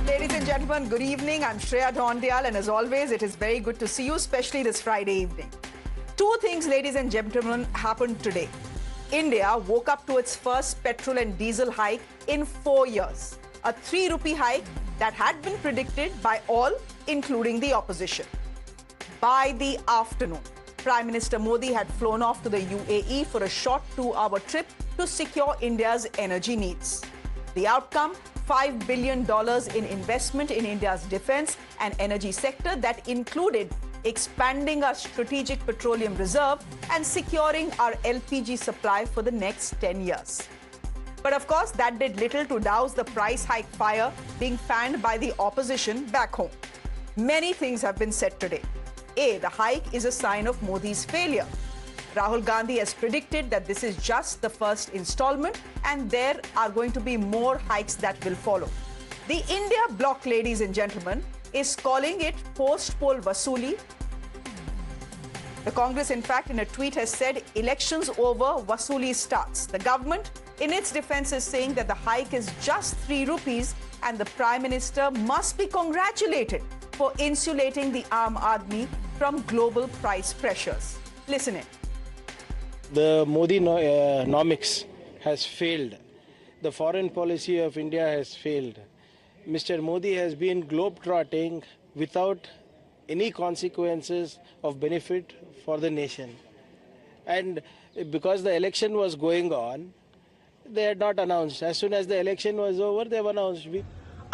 Ladies and gentlemen, good evening. I'm Shreya Dhondial, and as always, it is very good to see you, especially this Friday evening. Two things, ladies and gentlemen, happened today. India woke up to its first petrol and diesel hike in 4 years. A 3 rupee hike that had been predicted by all, including the opposition. By the afternoon, Prime Minister Modi had flown off to the UAE for a short 2-hour trip to secure India's energy needs. The outcome, $5 billion in investment in India's defense and energy sector that included expanding our strategic petroleum reserve and securing our LPG supply for the next 10 years. But of course, that did little to douse the price hike fire being fanned by the opposition back home. Many things have been said today. A, the hike is a sign of Modi's failure. Rahul Gandhi has predicted that this is just the first installment and there are going to be more hikes that will follow. The India bloc, ladies and gentlemen, is calling it post-poll Vasuli. The Congress, in fact, in a tweet has said, elections over, Vasuli starts. The government, in its defense, is saying that the hike is just 3 rupees and the Prime Minister must be congratulated for insulating the Aam Aadmi from global price pressures. Listen in. The Modi nomics has failed. The foreign policy of India has failed. Mr. Modi has been globe-trotting without any consequences of benefit for the nation. And because the election was going on, they had not announced. As soon as the election was over, they have announced.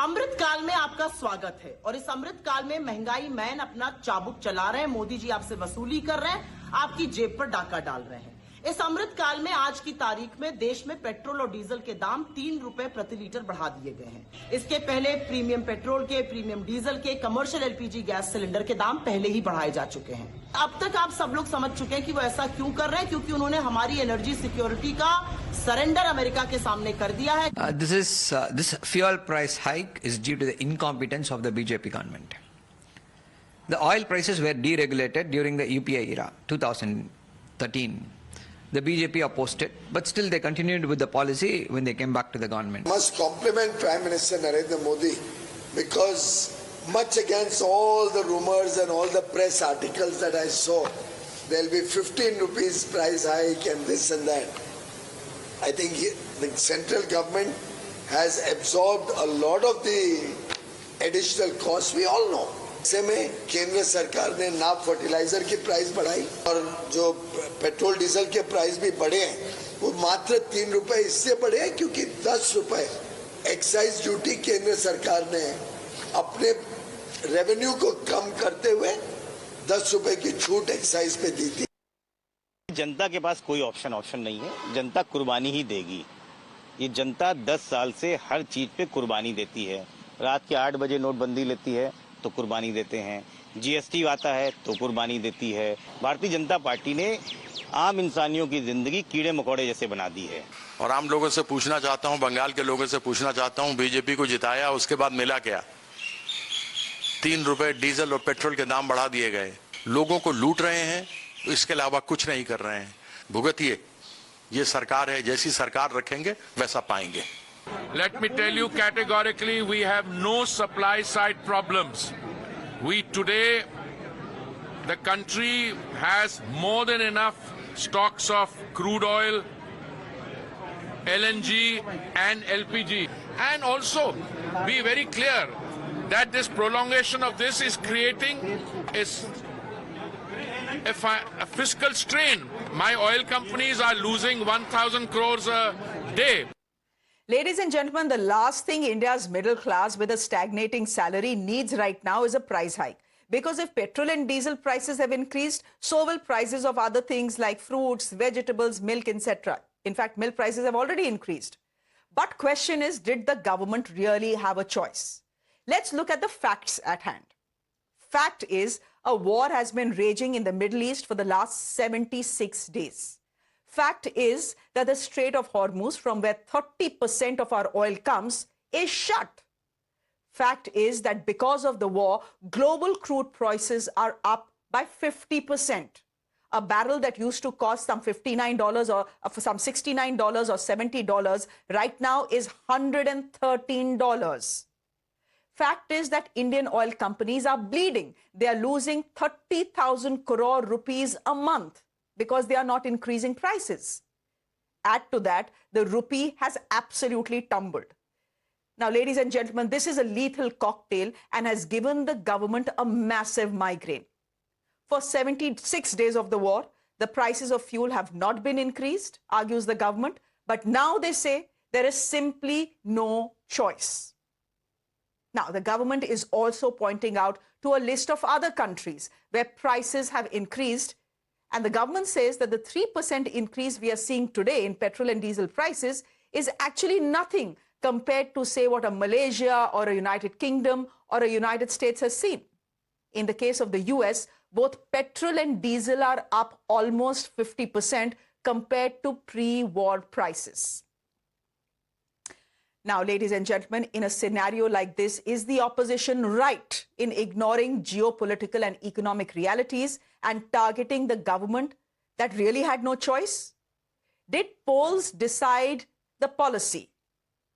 अमृत काल में आपका स्वागत है और इस अमृत काल में महंगाई मैन अपना चाबुक चला रहे हैं। मोदी जी आपसे वसूली कर रहे हैं, आपकी जेब पर डाका डाल रहे हैं। इस अमृत काल में आज की तारीख में देश में पेट्रोल और डीजल के दाम 3 रुपए प्रति लीटर बढ़ा दिए गए हैं। इसके पहले प्रीमियम पेट्रोल के, प्रीमियम डीजल के, कमर्शियल एलपीजी गैस सिलेंडर के दाम पहले ही बढ़ाए जा चुके हैं। अब तक आप सब लोग समझ चुके हैं कि वो ऐसा क्यों कर रहे हैं, क्योंकि उन्होंने हमारी एनर्जी सिक्योरिटी का सरेंडर अमेरिका के सामने कर दिया है। This fuel price hike is due to the incompetence of the BJP government. The oil prices were deregulated during the UPA era, 2013. The BJP opposed it, but still they continued with the policy when they came back to the government. I must compliment Prime Minister Narendra Modi because much against all the rumors and all the press articles that I saw, there will be 15 rupees price hike and this and that. I think the central government has absorbed a lot of the additional costs, we all know. ऐसे में केंद्र सरकार ने ना fertiliser की price बढ़ाई और जो पेट्रोल डीजल के प्राइस भी बढ़े हैं वो मात्र 3 रुपए इससे बढ़े हैं क्योंकि 10 रुपए एक्साइज ड्यूटी केंद्र सरकार ने अपने रेवेन्यू को कम करते हुए 10 रुपए की छूट एक्साइज पे दी थी। जनता के पास कोई ऑप्शन नहीं है, जनता कुर्बानी ही देगी। ये जनता 10 साल से हर चीज पे कुर्बानी देती है। रात के 8 बजे नोटबंदी लेती है तो कुर्बानी देते हैं, जीएसटी आता है तो कुर्बानी देती है। भारतीय जनता पार्टी ने आम इंसानियों की जिंदगी कीड़े मकोड़े जैसे बना दी है। और आम लोगों से पूछना चाहता हूं, बंगाल के लोगों से पूछना चाहता हूं, बीजेपी को जिताया उसके बाद मिला क्या? 3 रुपए डीजल और पेट्रोल के दाम बढ़ा दिए गए, लोगों को लूट रहे हैं, इसके अलावा कुछ नहीं कर रहे हैं। भुगतिए, ये सरकार है, जैसी सरकार रखेंगे वैसा पाएंगे। Let me tell you categorically, we have no supply side problems. Today, the country has more than enough stocks of crude oil, LNG and LPG. And also, be very clear that this prolongation of this is creating a fiscal strain. My oil companies are losing 1,000 crores a day. Ladies and gentlemen, the last thing India's middle class with a stagnating salary needs right now is a price hike. Because if petrol and diesel prices have increased, so will prices of other things like fruits, vegetables, milk, etc. In fact, milk prices have already increased. But question is, did the government really have a choice? Let's look at the facts at hand. Fact is, a war has been raging in the Middle East for the last 76 days. Fact is that the Strait of Hormuz, from where 30% of our oil comes, is shut. Fact is that because of the war, global crude prices are up by 50%. A barrel that used to cost some $59 or some $69 or $70 right now is $113. Fact is that Indian oil companies are bleeding. They are losing 30,000 crore rupees a month because they are not increasing prices. Add to that, the rupee has absolutely tumbled. Now, ladies and gentlemen, this is a lethal cocktail and has given the government a massive migraine. For 76 days of the war, the prices of fuel have not been increased, argues the government, but now they say there is simply no choice. Now, the government is also pointing out to a list of other countries where prices have increased, and the government says that the 3% increase we are seeing today in petrol and diesel prices is actually nothing compared to, say, what a Malaysia or a United Kingdom or a United States has seen. In the case of the US, both petrol and diesel are up almost 50% compared to pre-war prices. Now, ladies and gentlemen, in a scenario like this, is the opposition right in ignoring geopolitical and economic realities and targeting the government that really had no choice? Did polls decide the policy?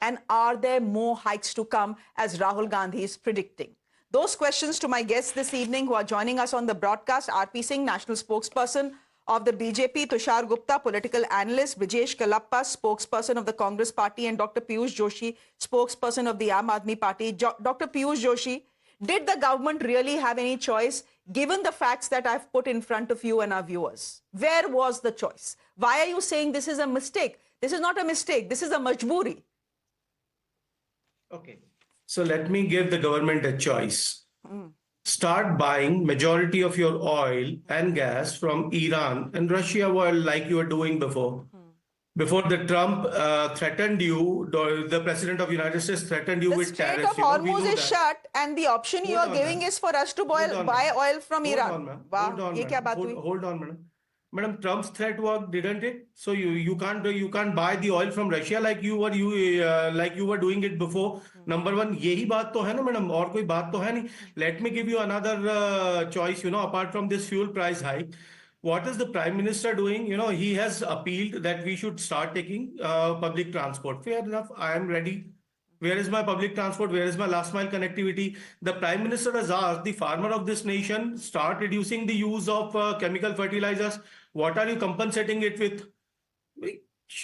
And are there more hikes to come, as Rahul Gandhi is predicting? Those questions to my guests this evening who are joining us on the broadcast: R.P. Singh, national spokesperson of the BJP, Tushar Gupta, political analyst, Brijesh Kalappa, spokesperson of the Congress Party, and Dr. Piyush Joshi, spokesperson of the Aam Aadmi Party. Dr. Piyush Joshi, did the government really have any choice, given the facts that I've put in front of you and our viewers? Where was the choice? Why are you saying this is a mistake? This is not a mistake. This is a majboori. Okay, so let me give the government a choice. Start buying majority of your oil and gas from Iran and Russia oil like you were doing before. Before the Trump threatened you, the president of the United States threatened you with Strait tariffs. of Hormuz is shut, and the option you are giving is for us to buy oil from Iran. Hold on, madam. Madam, Trump's threat worked, didn't it? So you can't buy the oil from Russia like you were doing it before. Number one, यही बात तो है ना, madam, और कोई बात तो है नहीं. Let me give you another choice. Apart from this fuel price hike, what is the Prime Minister doing? He has appealed that we should start taking public transport. Fair enough. I am ready. Where is my public transport? Where is my last mile connectivity? The Prime Minister has asked the farmer of this nation, start reducing the use of chemical fertilizers. What are you compensating it with?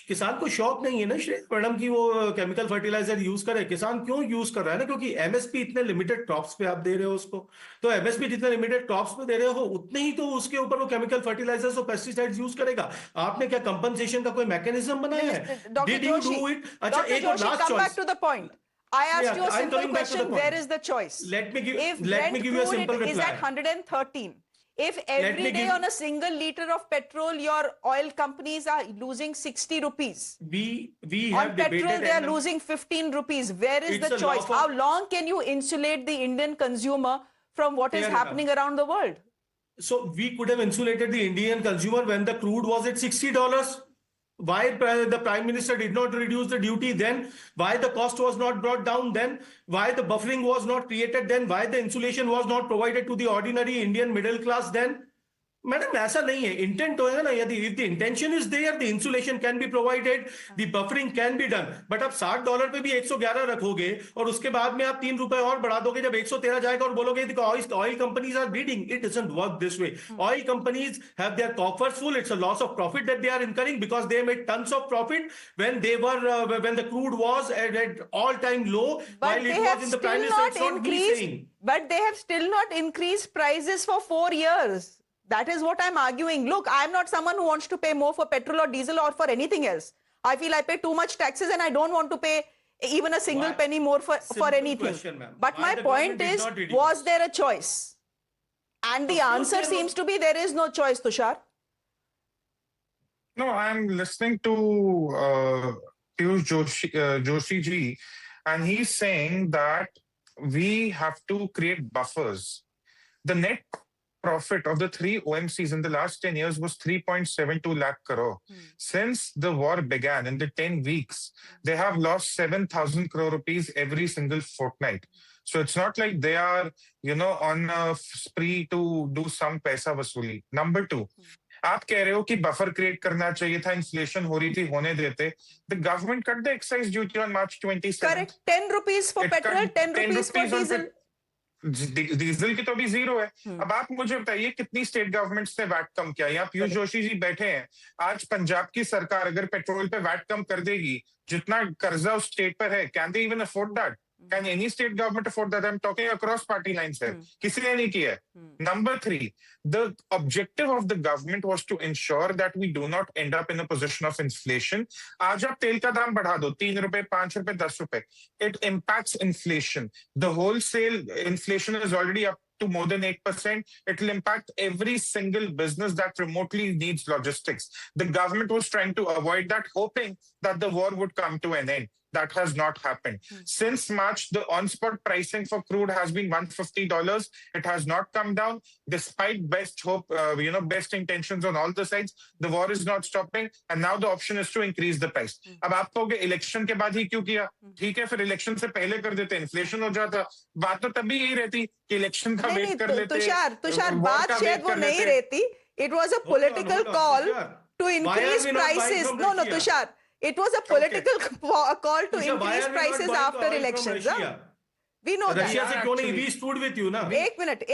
किसान को शौक नहीं है ना madam कि वो chemical fertiliser use करे. किसान क्यों यूज कर रहा है ना, क्योंकि एमएसपी इतने लिमिटेड क्रॉप्स पे आप दे रहे हो उसको. तो एमएसपी जितने लिमिटेड क्रॉप्स पे दे रहे हो उतने ही तो उसके ऊपर वो केमिकल फर्टिलाइजर्स और पेस्टिसाइड्स यूज करेगा. आपने क्या कंपनसेशन का कोई मैकेनिज्म बनाया है? Did you do it? अच्छा, एक और last choice. Back to the point. I asked you a simple question. Where is the choice? Let me give you a simple reply. Is at 113. If every day on a single liter of petrol, your oil companies are losing 60 rupees. We have on petrol, they are losing 15 rupees. Where is the choice? How long can you insulate the Indian consumer from what is happening around the world? So we could have insulated the Indian consumer when the crude was at $60. Why the Prime Minister did not reduce the duty then? Why the cost was not brought down then? Why the buffering was not created then? Why the insulation was not provided to the ordinary Indian middle class then? Madam, ऐसा नहीं है. Intent तो है ना, यदि if the intention is there, the insulation can be provided, the buffering can be done. But आप $60 पे भी 111 रखोगे और उसके बाद में आप ₹3 और बढ़ा दोगे, जब 113 जाएगा और बोलोगे oil companies are bleeding. It doesn't work this way. Oil companies have their coffers full. It's a loss of profit that they are incurring because they made tons of profit when the crude was at all-time low, while it was in the Prime Minister. It's not me saying. But they have still not increased prices for 4 years. That is what I'm arguing. Look, I'm not someone who wants to pay more for petrol or diesel or for anything else. I feel I pay too much taxes and I don't want to pay even a single penny more for anything. But my point is, was there a choice? And the answer seems to be there is no choice, Tushar. No, I'm listening to Piyush Joshi ji, and he's saying that we have to create buffers. The net profit of the 3 OMCs in the last 10 years was 3.72 lakh crore. Since the war began, in the 10 weeks, they have lost 7,000 crore rupees every single fortnight. So it's not like they are, on a spree to do some paisa vasuli. Number two, आप कह रहे हो कि buffer create करना चाहिए था, inflation हो रही थी, होने देते. The government cut the excise duty on March 27th. Correct. 10 rupees for petrol, 10 rupees for diesel. Diesel की तो अभी जीरो है. अब आप मुझे बताइए कितनी स्टेट गवर्नमेंट्स ने वैट कम किया. यहाँ पीयूष जोशी जी बैठे हैं. आज पंजाब की सरकार अगर पेट्रोल पे वैट कम कर देगी, जितना कर्जा उस स्टेट पर है, can they even afford that? Can any state government afford that? I'm talking across party lines here. किसी ने नहीं किया. Number 3, the objective of the government was to ensure that we do not end up in a position of inflation. आज आप तेल का दाम बढ़ा दो 3 रुपए, 5 रुपए, 10 रुपए. It impacts inflation. The wholesale inflation is already up to more than 8%. It will impact every single business that remotely needs logistics. The government was trying to avoid that, hoping that the war would come to an end. That has not happened. Since March, the on-spot pricing for crude has been $150. It has not come down, despite best hope, best intentions on all the sides. The war is not stopping, and now the option is to increase the price. अब आप कहोगे election के बाद ही क्यों किया? ठीक है, फिर इलेक्शन से पहले कर देते, इन्फ्लेशन हो जाता. बात तो तभी यही रहती कि इलेक्शन का वेट कर लेते. तुषार, बात शायद वो नहीं रहती. It was a political call to increase prices. No, Tushar. It was a political call to increase prices after elections. We know that. Russia से क्यों नहीं? We stood with you, na. एक minute.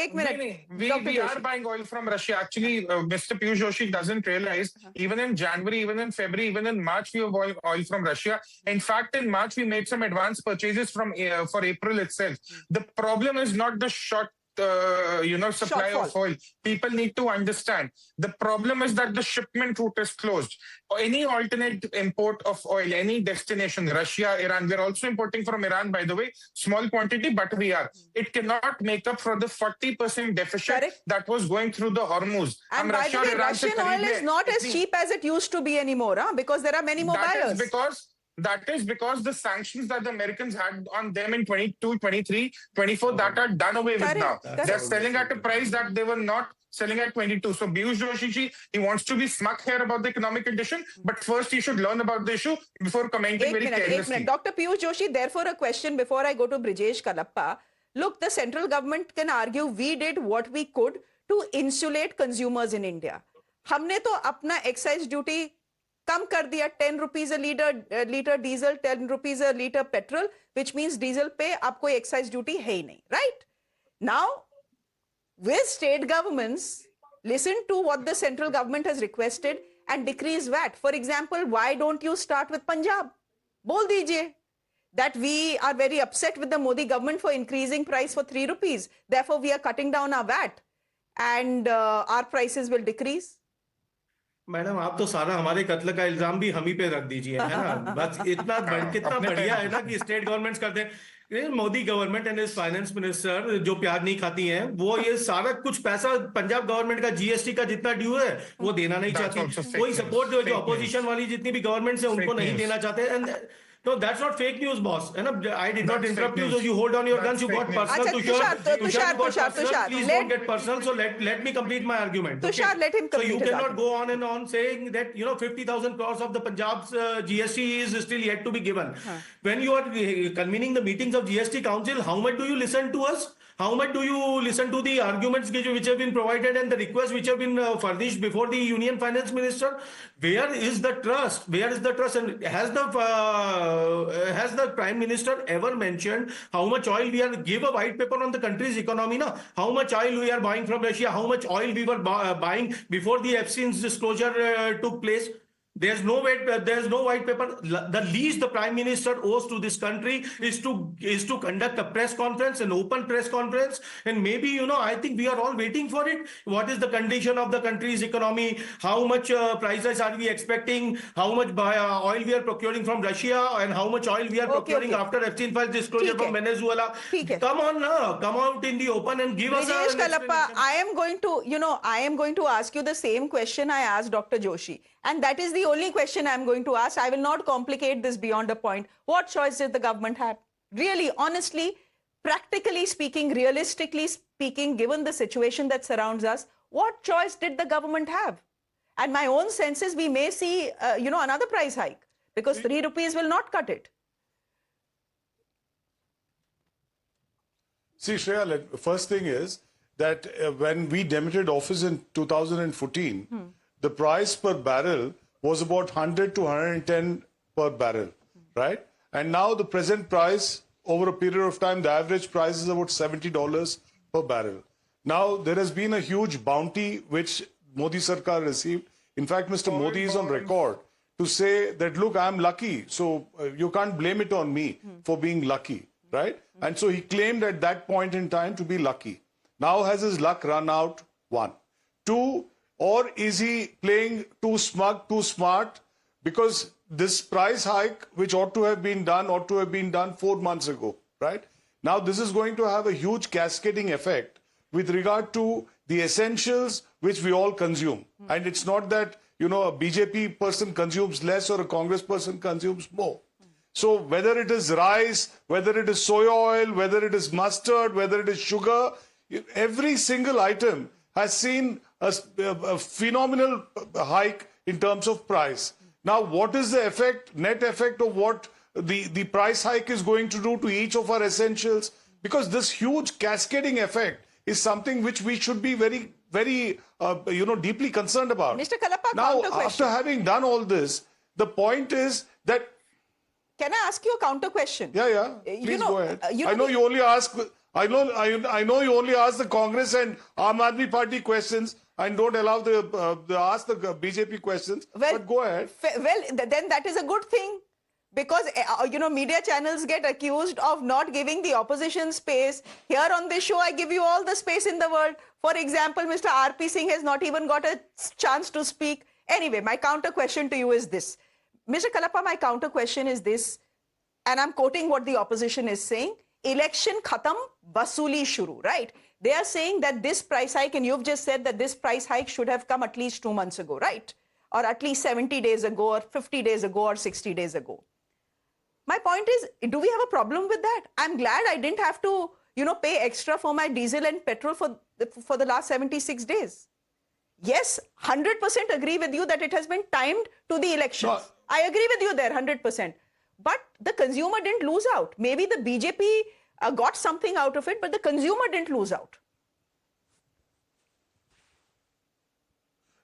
We are buying oil from Russia. Actually, Mr. Piyush Joshi doesn't realize, even in January, even in February, even in March, we have oil from Russia. In fact, in March, we made some advance purchases for April itself. The problem is not the supply Shortfall of oil. People need to understand. The problem is that the shipment route is closed. Any alternate import of oil, any destination, Russia, Iran, we're also importing from Iran, by the way, small quantity, but we are. It cannot make up for the 40% deficit that was going through the Hormuz. And by the way, Russian oil is not as cheap as it used to be anymore, because there are many more buyers. That is because the sanctions that the Americans had on them in 22, 23, 24, that are done away with now. They're selling at a price that they were not selling at 22. So Piyush Joshi, he wants to be smug here about the economic condition, but first he should learn about the issue before commenting very carelessly. Dr. Piyush Joshi, therefore a question before I go to Brijesh Kalappa. Look, the central government can argue we did what we could to insulate consumers in India. हमने तो अपना excise duty कम कर दिया, 10 rupees a liter diesel, 10 rupees a liter petrol, which means diesel पे आप कोई excise duty है ही नहीं, right? Now, will state governments listen to what the central government has requested and decrease VAT? For example, why don't you start with Punjab? बोल दीजिए that we are very upset with the Modi government for increasing price for 3 rupees. Therefore, we are cutting down our VAT and our prices will decrease. Madam, आप तो सारा हमारे कत्ल का इल्जाम भी हम ही पे रख दीजिए, है ना. बस कितना बढ़िया है ना कि स्टेट गवर्नमेंट्स करते हैं. मोदी गवर्नमेंट एंड इस फाइनेंस मिनिस्टर जो प्याज नहीं खाती हैं, वो ये सारा कुछ पैसा पंजाब गवर्नमेंट का जीएसटी का जितना ड्यू है वो देना नहीं चाहती. कोई सपोर्ट जो अपोजिशन वाली जितनी भी गवर्नमेंट है उनको नहीं देना चाहते. And no, that's not fake news, boss. I did not interrupt you, so you hold on your guns. You got personal. Tushar, please don't get personal. So let me complete my argument. Tushar, let him complete. So you cannot go on and on saying that 50,000 crores of the Punjab's GST is still yet to be given. When you are convening the meetings of GST Council, how much do you listen to us? How much do you listen to the arguments which have been provided and the requests which have been furnished before the Union Finance Minister? Where is the trust? Where is the trust? And has the Prime Minister ever mentioned how much oil we are, give a white paper on the country's economy? No? How much oil we are buying from Russia? How much oil we were buying before the Epstein's disclosure took place? There's no white paper. The least the Prime Minister owes to this country is to conduct a press conference, an open press conference, and maybe I think we are all waiting for it. What is the condition of the country's economy? How much prices are we expecting? How much oil we are procuring from Russia, and how much oil we are procuring after Epstein files disclosure from Venezuela? Come on now, come out in the open and give us. Brijesh Kalappa, I am going to ask you the same question I asked Dr. Joshi. And that is the only question I'm going to ask. I will not complicate this beyond a point. What choice did the government have? Really, honestly, practically speaking, realistically speaking, given the situation that surrounds us, what choice did the government have? And my own sense is we may see, another price hike because 3 rupees will not cut it. See, Shreya, first thing is that when we demitted office in 2014, the price per barrel was about 100 to 110 per barrel, right? And now the present price over a period of time, the average price is about $70 per barrel. Now, there has been a huge bounty which Modi Sarkar received. In fact, Mr. Modi is on record to say that, look, I'm lucky, so you can't blame it on me for being lucky, right? And so he claimed at that point in time to be lucky. Now has his luck run out? One. Two, or is he playing too smug, too smart? Because this price hike, which ought to have been done 4 months ago, right? Now this is going to have a huge cascading effect with regard to the essentials which we all consume. And it's not that, you know, a BJP person consumes less or a Congress person consumes more. So whether it is rice, whether it is soy oil, whether it is mustard, whether it is sugar, every single item has seen a phenomenal hike in terms of price. Now, what is the effect, net effect of what the price hike is going to do to each of our essentials? Because this huge cascading effect is something which we should be very, very, deeply concerned about. Mr. Kalappa, now, counter question. after having done all this, the point is that. Can I ask you a counter question? Yeah. Please go ahead. I know you only ask. I know you only ask the Congress and Aam Aadmi Party questions and don't allow ask the BJP questions. Well, but go ahead. Then that is a good thing, because media channels get accused of not giving the opposition space. Here on this show, I give you all the space in the world. For example, Mr. R.P. Singh has not even got a chance to speak. Anyway, my counter question to you is this. Mr. Kalappa, my counter question is this, and I'm quoting what the opposition is saying. Election khatam, vasuli shuru, right? They are saying that this price hike, and you've just said that this price hike should have come at least 2 months ago, right? Or at least 70 days ago, or 50 days ago, or 60 days ago. My point is, do we have a problem with that? I'm glad I didn't have to, pay extra for my diesel and petrol for the last 76 days. Yes, 100% agree with you that it has been timed to the elections. No. I agree with you there, 100%. But the consumer didn't lose out. Maybe the BJP got something out of it, but the consumer didn't lose out.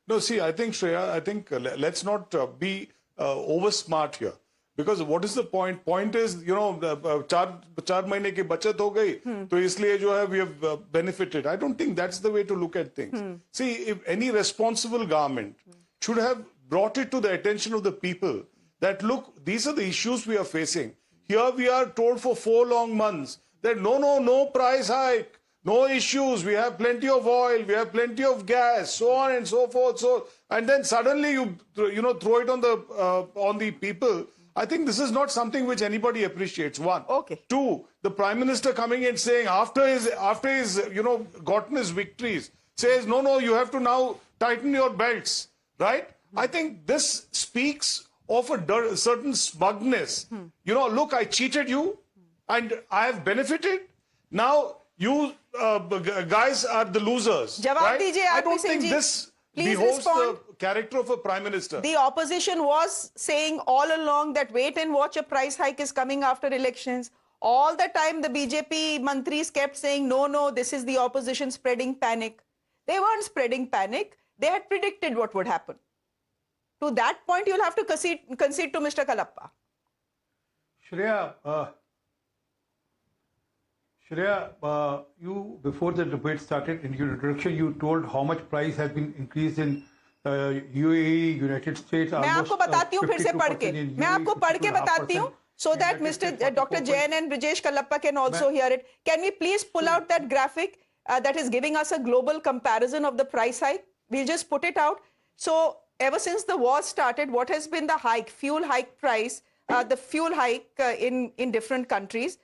No, see, I think, Shreya, let's not be over smart here. Because what is the point? Point is, 4 mahine ki bachat ho gayi, to isliye jo hai, we have benefited. I don't think that's the way to look at things. See, if any responsible government should have brought it to the attention of the people that, look, these are the issues we are facing. Here we are told for 4 long months that no price hike, no issues, we have plenty of oil, we have plenty of gas, so on and so forth. And then suddenly you throw it on the people. I think this is not something which anybody appreciates. One. Okay. Two, the Prime Minister coming and saying after he's gotten his victories, says, no, you have to now tighten your belts, right? I think this speaks of a certain smugness. Look, I cheated you and I have benefited. Now you guys are the losers. Jawab dijiye, I don't think this beholds the character of a Prime Minister. The opposition was saying all along that wait and watch, a price hike is coming after elections. All the time the BJP mantris kept saying, no, this is the opposition spreading panic. They weren't spreading panic. They had predicted what would happen. To that point, you'll have to concede to Mr. Kalappa. Shreya, you, before the debate started, in your introduction, you told how much price has been increased in UAE, United States. मैं आपको बताती हूँ फिर से पढ़ के. मैं आपको पढ़ के बताती हूँ, so that Dr. Jain and Brijesh Kalappa can also hear it. Can we please pull out that graphic that is giving us a global comparison of the price hike? We'll just put it out. So ever since the war started, what has been the hike, fuel hike price, the fuel hike in different countries?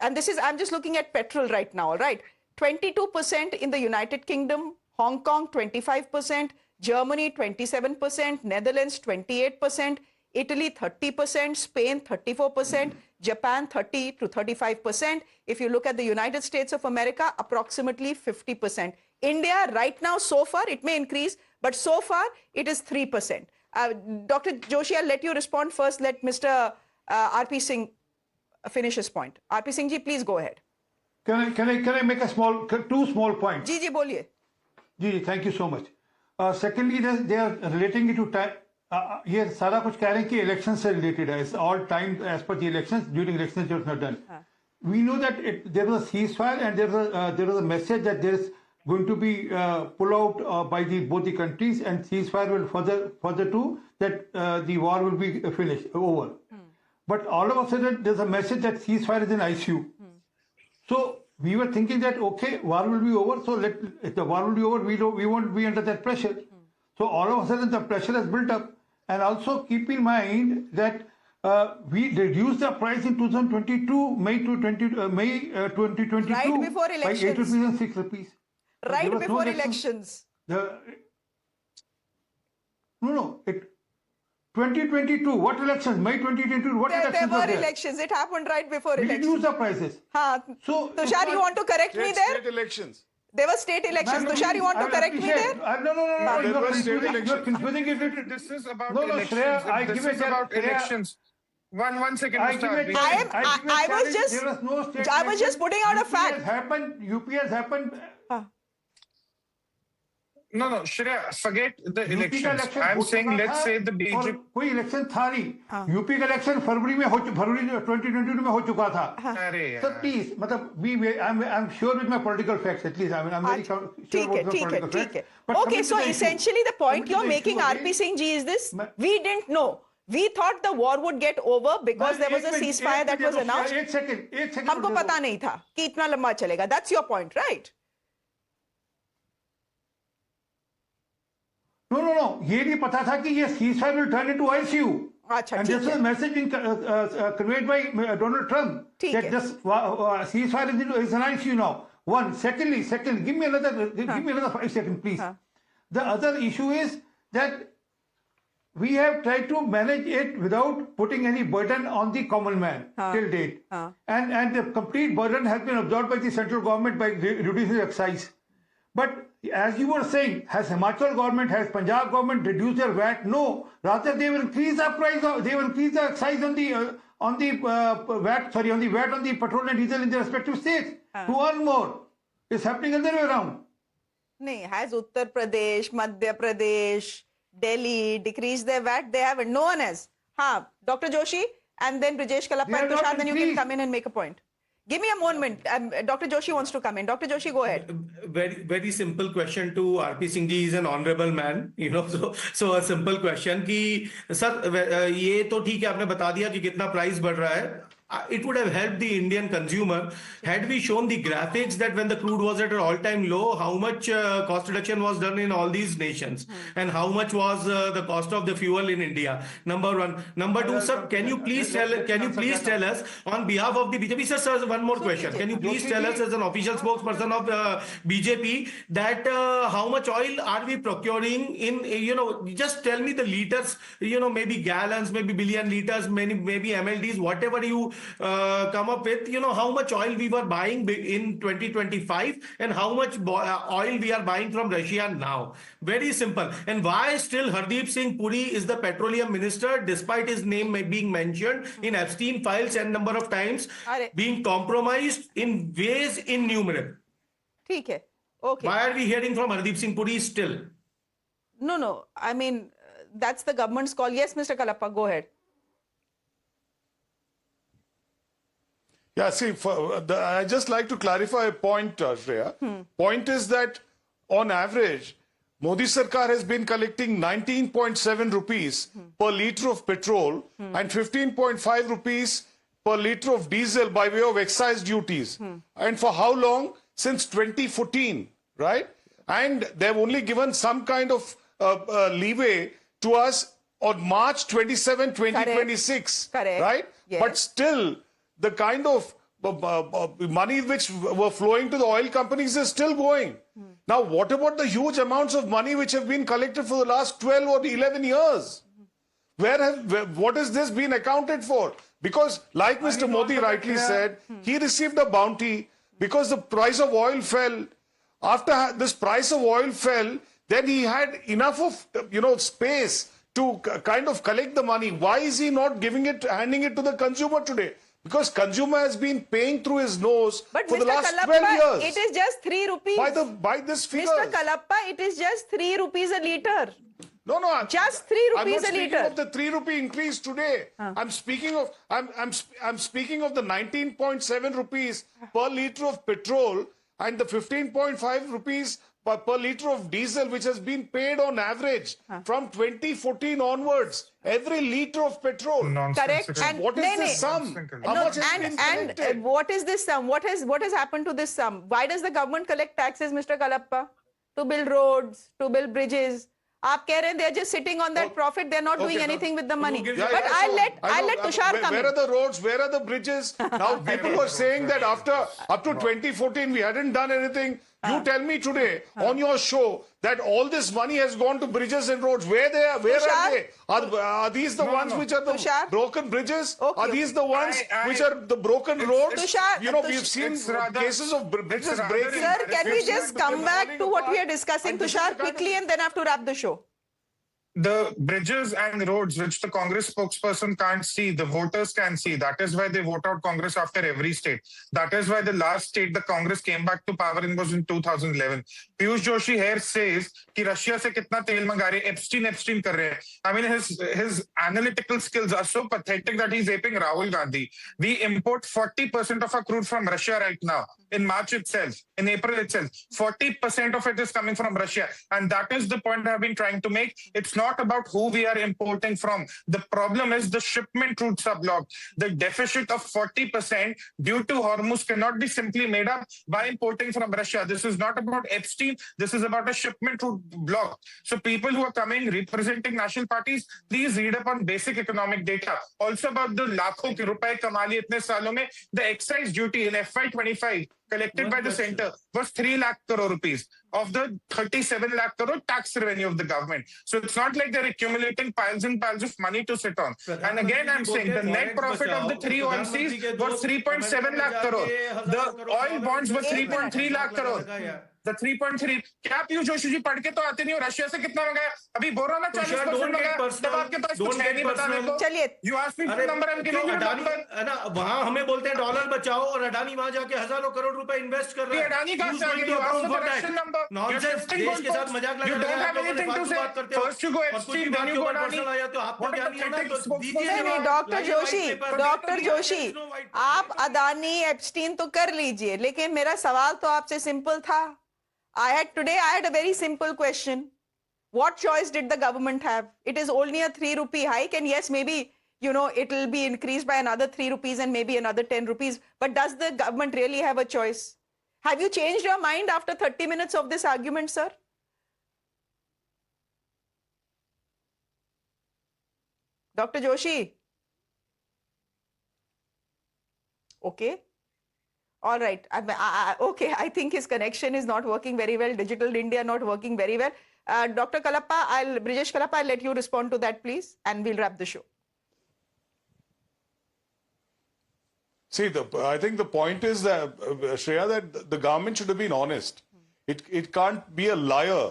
And this is, I'm just looking at petrol right now, all right? 22% in the United Kingdom, Hong Kong 25%, Germany 27%, Netherlands 28%, Italy 30%, Spain 34%, Japan 30 to 35%. If you look at the United States of America, approximately 50%. India right now, so far, it may increase, but so far it is 3%. Dr. Joshi, I'll let you respond first. Let Mr. R.P. Singh finish his point. R.P. Singh ji, please go ahead. Can I make two small points? जी बोलिए. जी, thank you so much. Secondly, they are relating it to time. ये सारा कुछ कह रहे हैं कि election से related है. It's all time as per the elections. During elections, it was not done. We know that there was a ceasefire and there was a message that there is going to be pull out by both the countries, and ceasefire will further to that the war will be finished over. But all of a sudden, there's a message that ceasefire is in ICU. So we were thinking that okay, war will be over. So if the war will be over, we won't be under that pressure. So all of a sudden, the pressure has built up. And also keep in mind that we reduced the price in 2022, May 2022, Right before by 8 elections. rupees and 6 rupees. Right There was before no elections. No, 2022, what elections? May 2022, what There elections were there? elections. It happened right before We elections. reduced the prices. हाँ. So, Tushar, you want to correct me there? State elections. There were state elections. Tushar, you want to correct me there? No. There You were are state confusing it. This is about No, elections. Shreya, I This give is it about Shreya. elections. One second, I Mr. give it- Arvind. I was There just was no state I was just election. putting out a UP has fact. happened. UP has happened. No, Shreya, forget the UP का elections. Election I'm हो saying चुका let's था say the और BJP. कोई election था नहीं. UP का election फरवरी 2022 में हो चुका था. अरे So यार. please, मतलब I'm sure with my political facts at least. I mean, I'm very sure with my political facts. ठीक है. But Okay, coming to so the issue- essentially the point coming to you're the making, issue RP again- Singh ji, is this: मैं- we didn't know. We thought the war would get over because there was a ceasefire that was announced. एक second हमको पता नहीं था कि इतना लंबा चलेगा. That's your point, right? No. ये नहीं पता था कि ये ceasefire will turn into ICU. अच्छा, And ठीक this was है. a message being conveyed by Donald Trump ठीक that है. this ceasefire is an ICU now. One. Secondly, give me another 5 seconds, please. The other issue is that we have tried to manage it without putting any burden on the common man till date. And the complete burden has been absorbed by the central government by reducing excise. But as you were saying, has Himachal government, has Punjab government reduced their VAT? No. Rather, they will increase the price. They will increase the excise on the VAT on the petrol and diesel in their respective states to earn more. It's happening other way around. नहीं, has Uttar Pradesh, Madhya Pradesh, Delhi decreased their VAT? They haven't. No one has. हाँ, Dr. Joshi, and then Brijesh Kalappa They and are not Tushar, then you can increased. come in and make a point. Give me a moment. Dr. Joshi wants to come in. Dr. Joshi, go ahead. Very simple question to RP Singh ji. Is an honorable man, so a simple question कि sir ये तो ठीक है, आपने बता दिया कि कितना प्राइस बढ़ रहा है. It would have helped the Indian consumer had we shown the graphics that when the crude was at an all-time low, how much cost reduction was done in all these nations, and how much was the cost of the fuel in India. Number one. Number two, sir, can you please tell us on behalf of the BJP, sir, one more question. Can you please tell us as an official spokesperson of BJP that how much oil are we procuring in, just tell me the liters, maybe gallons, maybe billion liters, maybe MLDs, whatever you come up with, how much oil we were buying in 2025 and how much oil we are buying from Russia now. Very simple. And why still Hardeep Singh Puri is the petroleum minister despite his name being mentioned in Epstein files and number of times, being compromised in ways innumerable. ठीक है. Okay. Why are we hearing from Hardeep Singh Puri still? No. I mean, that's the government's call. Yes, Mr. Kalappa, go ahead. Yeah, see, I just like to clarify a point, Shreya. Point is that on average, Modi Sarkar has been collecting 19.7 rupees per litre of petrol and 15.5 rupees per litre of diesel by way of excise duties. And for how long? Since 2014, right? And they've only given some kind of leeway to us on March 27, 2026. Correct. Right? Yes. But still, the kind of money which were flowing to the oil companies is still going. Now, what about the huge amounts of money which have been collected for the last 12 or 11 years? What has this been accounted for? Because, like Mr. Modi rightly said, he received a bounty because the price of oil fell. After this price of oil fell, then he had enough of space to kind of collect the money. Why is he not handing it to the consumer today? Because consumer has been paying through his nose But for Mr. the last Kalappa, 12 years. it is just 3 rupees. By this figure. Mr. Kalappa, it is just 3 rupees a litre. No, Just 3 rupees I'm not a speaking litre. of the 3 rupee increase today. I'm speaking of I'm speaking of the 19.7 rupees per litre of petrol and the 15.5 rupees per litre of diesel, which has been paid on average from 2014 onwards. Every litre of petrol. Correct. And What is this sum? How much has been collected? what is this sum? What has happened to this sum? Why does the government collect taxes, Mr. Kalappa? To build roads, to build bridges. आप कह रहे हैं they're just sitting on that profit, they're not doing anything with the money. But I'll let Tushar come Where in. are the roads? Where are the bridges? Now people were saying that up to 2014 we hadn't done anything. You tell me today on your show that all this money has gone to bridges and roads. Where are they? Are these the ones which are the Tushar? broken bridges? Okay. Are these the ones which are the broken roads? Tushar, We've seen cases of bridges rather- breaking. Sir, can we We've seen just the come back falling to what we are apart. discussing, And this is Tushar, the kind of- quickly, and then have to wrap the show. The bridges and roads which the Congress spokesperson can't see, the voters can see. That is why they vote out Congress after every state. That is why the last state the Congress came back to power in was in 2011. Piyush Joshi here says कि Russia से कितना तेल मंगा रहे हैं, Epstein कर रहे हैं. I mean, his analytical skills are so pathetic that he's aping Rahul Gandhi. We import 40% of our crude from Russia right now. In March itself, in April itself, 40% of it is coming from Russia. And that is the point I've been trying to make. It's not about who we are importing from. The problem is the shipment routes are blocked. The deficit of 40% due to Hormuz cannot be simply made up by importing from Russia. This is not about Epstein. This is about a shipment route block. So people who are coming representing national parties, please read up on basic economic data. Also about the lakhon ke rupaye kama liye itne saalon mein. The excise duty in FY25 collected by the center was 3 lakh crore rupees of the 37 lakh crore tax revenue of the government. So it's not like they're accumulating piles and piles of money to sit on. And again, I'm saying the net profit of the 3 OMCs was 3.7 lakh crore. The oil bonds were 3.3 lakh crore. The 3.3 क्या पीयूष जोशी जी पढ़ के तो आते नहीं हो Russia से कितना मंगाया अभी बोल रहा ना 40% मंगाया तब आपके पास कुछ है नहीं बताने को चलिए you ask me for number I am giving you number है ना वहां हमें बोलते हैं डॉलर बचाओ और अडानी वहां जाके हजारों करोड़ रुपए इन्वेस्ट कर रहे हैं अडानी कहां से आ गया you ask for Russian number nonsense देश के साथ मजाक लगा रहे हैं anything to say first you go Epstein then you go Adani आया तो आपको क्या नहीं है ना तो दीजिए नहीं डॉक्टर जोशी आप अदानी एप्स्टीन तो कर लीजिए लेकिन मेरा सवाल तो आपसे सिंपल था I had a very simple question. What choice did the government have? It is only a 3 rupee hike and yes, maybe, it will be increased by another 3 rupees and maybe another 10 rupees. But does the government really have a choice? Have you changed your mind after 30 minutes of this argument, sir? Dr. Joshi? Okay. All right. Okay. I think his connection is not working very well. Digital India not working very well. Dr. Kalappa, Brijesh Kalappa, I'll let you respond to that, please, and we'll wrap the show. See, I think the point is that, Shreya, that the government should have been honest. It can't be a liar,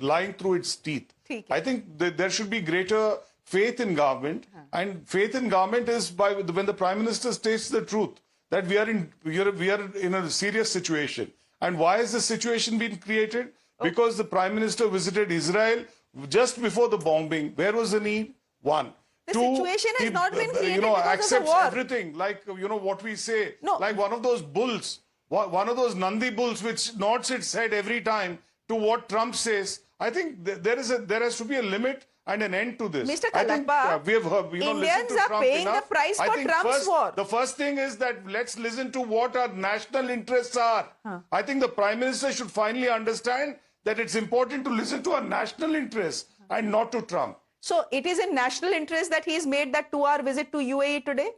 lying through its teeth. I think there should be greater faith in government, and faith in government is when the Prime Minister states the truth. That we are in a serious situation. And why has this situation been created? Because the Prime Minister visited Israel just before the bombing. Where was the need? One. The situation has not been created because accepts of the war. everything, like, what we say. No. Like one of those bulls, one of those Nandi bulls which nods its head every time to what Trump says. I think there has to be a limit and an end to this. Mr. I think, Kalappa, we have Indians listened to are Trump paying enough. the price I for think Trump's war. The first thing is that let's listen to what our national interests are. I think the Prime Minister should finally understand that it's important to listen to our national interests and not to Trump. So it is in national interest that he's made that 2-hour visit to UAE today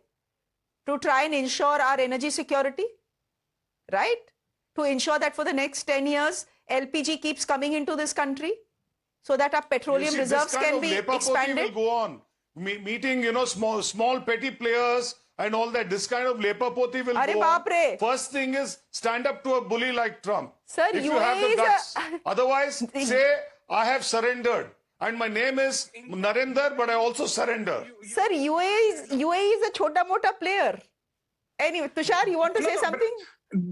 to try and ensure our energy security, right? To ensure that for the next 10 years, LPG keeps coming into this country so that our petroleum reserves can be expanded. Will go on. Meeting, small petty players and all that. This kind of lepapoti will go on. First thing is stand up to a bully like Trump. Sir, if you have the guts. Otherwise, say, I have surrendered. And my name is Narendra, but I also surrender. Sir, UAE is a chota mota player. Anyway, Tushar, you want to say something?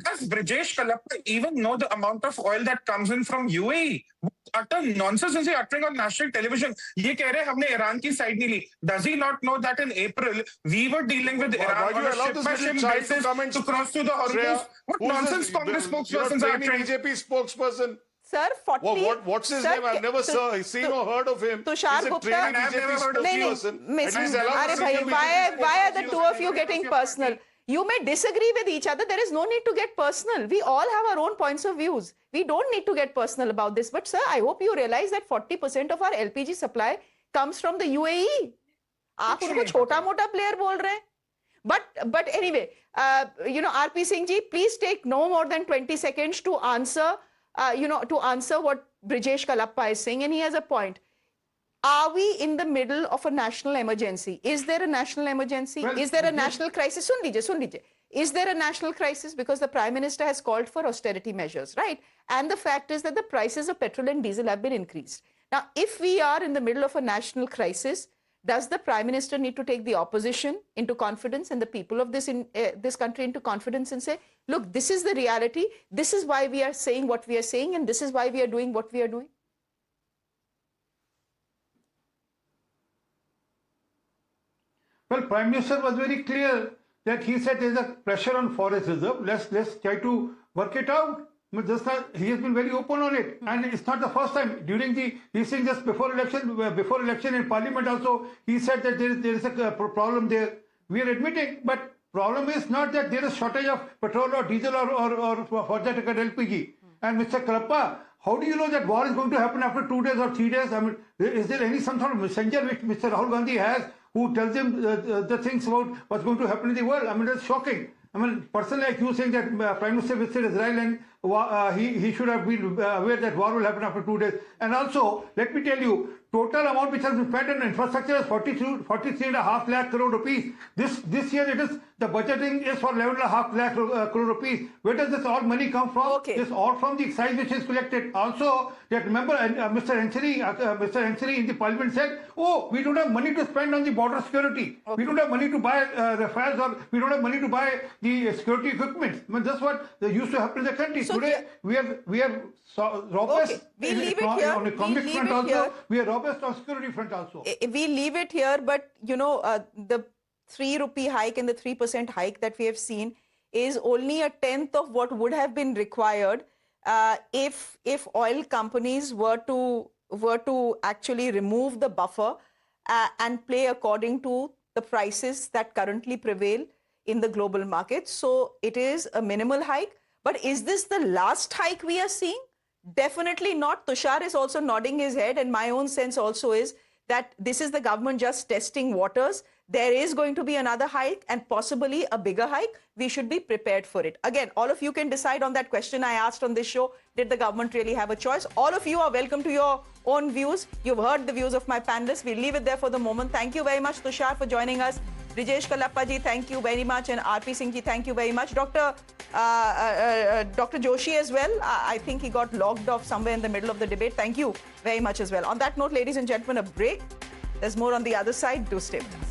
Does Brijesh Kalappa even know the amount of oil that comes in from UAE? What utter nonsense is he uttering on national television? ये कह रहे हमने Iran की side नहीं ली. Does he not know that in April we were dealing with Iran on a ship-by-ship basis to cross through the Hormuz? What nonsense Congress spokespersons are uttering? BJP spokesperson. Sir, 40. What's his name? I've never seen or heard of him. Tushar He's a Gupta. trainee BJP spokesperson. Why are the two of you getting personal? You may disagree with each other. There is no need to get personal. We all have our own points of views. We don't need to get personal about this. But sir, I hope you realize that 40% of our LPG supply comes from the UAE. आप उनको छोटा मोटा player बोल रहे हैं. But anyway, RP Singh ji, please take no more than 20 seconds to answer, to answer what Brijesh Kalappa is saying, and he has a point. Are we in the middle of a national emergency? Is there a national emergency? Well, is there a national crisis? Sun लीजिए. Is there a national crisis? Because the Prime Minister has called for austerity measures, right? And the fact is that the prices of petrol and diesel have been increased. Now, if we are in the middle of a national crisis, does the Prime Minister need to take the opposition into confidence and the people of this country into confidence and say, look, this is the reality. This is why we are saying what we are saying, and this is why we are doing what we are doing? Well, Prime Minister was very clear that he said there is a pressure on forest reserve. Let's try to work it out. He has been very open on it, and it's not the first time. He's saying just before election in Parliament also, he said that there is a problem there. We are admitting, but problem is not that there is shortage of petrol or diesel or for that LPG. And Mr. Kalappa, how do you know that war is going to happen after 2 days or 3 days? I mean, is there any some sort of messenger which Mr. Rahul Gandhi has who tells him the things about what's going to happen in the world? I mean, that's shocking. I mean, personally, like you saying that Prime Minister visited Israel and he should have been aware that war will happen after 2 days. And also, let me tell you, total amount which has been spent on infrastructure is 43.5 lakh crore rupees. This year it is, the budgeting is for 11.5 lakh crore rupees. Where does this all money come from? Okay. It's all from the excise which is collected. Also, that remember Mr. Ansari in the Parliament said, oh, we don't have money to spend on the border security. Okay. We don't have money to buy Rafales, or we don't have money to buy the security equipment. I mean, that's what used to happen in the country. So today we are robust. Okay. We'll leave it here. On economic front also, we are robust on security front also. We leave it here, but the 3 rupee hike and the 3% hike that we have seen is only a tenth of what would have been required if oil companies were to actually remove the buffer and play according to the prices that currently prevail in the global market. So it is a minimal hike. But is this the last hike we are seeing? Definitely not. Tushar is also nodding his head, and my own sense also is that this is the government just testing waters. There is going to be another hike and possibly a bigger hike. We should be prepared for it. Again, all of you can decide on that question I asked on this show. Did the government really have a choice? All of you are welcome to your own views. You've heard the views of my panelists. We'll leave it there for the moment. Thank you very much, Tushar, for joining us. Brijesh Kalappa ji, thank you very much, and RP Singh ji, thank you very much. Dr. Joshi as well. I think he got logged off somewhere in the middle of the debate. Thank you very much as well. On that note, ladies and gentlemen, a break. There's more on the other side. Do stay with us.